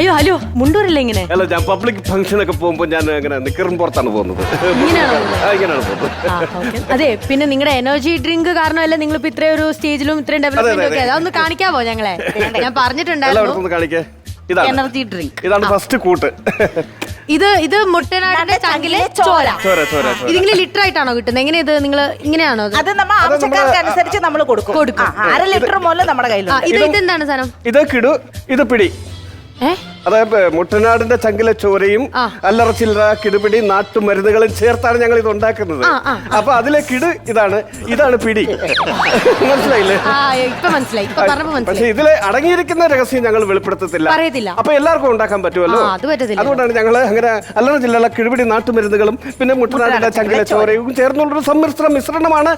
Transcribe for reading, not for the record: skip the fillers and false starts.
അയ്യോ ഹലോ മുണ്ടൂരില്ല ഇങ്ങനെ. അല്ല, ഞാൻ പബ്ലിക് ഫംഗ്ഷൻ ഒക്കെ പോകുമ്പോൾ ഞാൻ അങ്ങനെ നിക്കറും പുറത്താണ് പോകുന്നത്. ഇങ്ങനെയാണോ? ഇങ്ങനെയാണ് പോകുന്നത്. അതെ, പിന്നെ നിങ്ങളുടെ എനർജി ഡ്രിങ്ക് കാരണമല്ല നിങ്ങളിപ്പോ ഇത്രയും ഒരു സ്റ്റേജിലും ഇത്രയും ഡെവലപ്മെന്റ് ഒക്കെ. അതൊന്ന് കാണിക്കാവോ ഞങ്ങളെ? ഞാൻ പറഞ്ഞിട്ടുണ്ടായിരുന്നു കാണിക്കേ. ഇതാണ് എനർജി ഡ്രിങ്ക്. ഇതാണ് ഫസ്റ്റ് കൂട്ട്. ഇത് മുട്ടനാടിന്റെ ചങ്കിലെ ചോര. ഇതിങ്ങനെ ലിറ്റർ ആയിട്ടാണോ കിട്ടുന്നത്? എങ്ങനെ ഇത് നിങ്ങൾ ഇങ്ങനെയാണോ? അത് നമ്മൾ ആവശ്യക്കാർക്ക് അനുസരിച്ച് നമ്മൾ കൊടുക്കും. 1/2 ലിറ്റർ മുതൽ നമ്മുടെ കയ്യിലുണ്ട്. ഇതെന്താണ് സാധനം? ഇത് കിടു, ഇത് പിടി. അതായത് മുട്ടനാടിന്റെ ചങ്കിലെ ചോരയും അല്ലറ ചില്ലറ കിടുപിടി നാട്ടുമരുന്നുകളും ചേർത്താണ് ഞങ്ങൾ ഇത് ഉണ്ടാക്കുന്നത്. അപ്പൊ അതിലെ കിട് ഇതാണ് പിടി. മനസ്സിലായില്ലേ? പക്ഷെ ഇതിലെ അടങ്ങിയിരിക്കുന്ന രഹസ്യം ഞങ്ങൾ വെളിപ്പെടുത്തത്തില്ല. അപ്പൊ എല്ലാവർക്കും ഉണ്ടാക്കാൻ പറ്റുമല്ലോ. അതുകൊണ്ടാണ് ഞങ്ങൾ അങ്ങനെ അല്ലറ ചില്ലറ കിടുപിടി നാട്ടുമരുന്നുകളും പിന്നെ മുട്ടനാടിന്റെ ചങ്കിലെ ചോരയും ചേർന്നുള്ളൊരു മിശ്രണമാണ്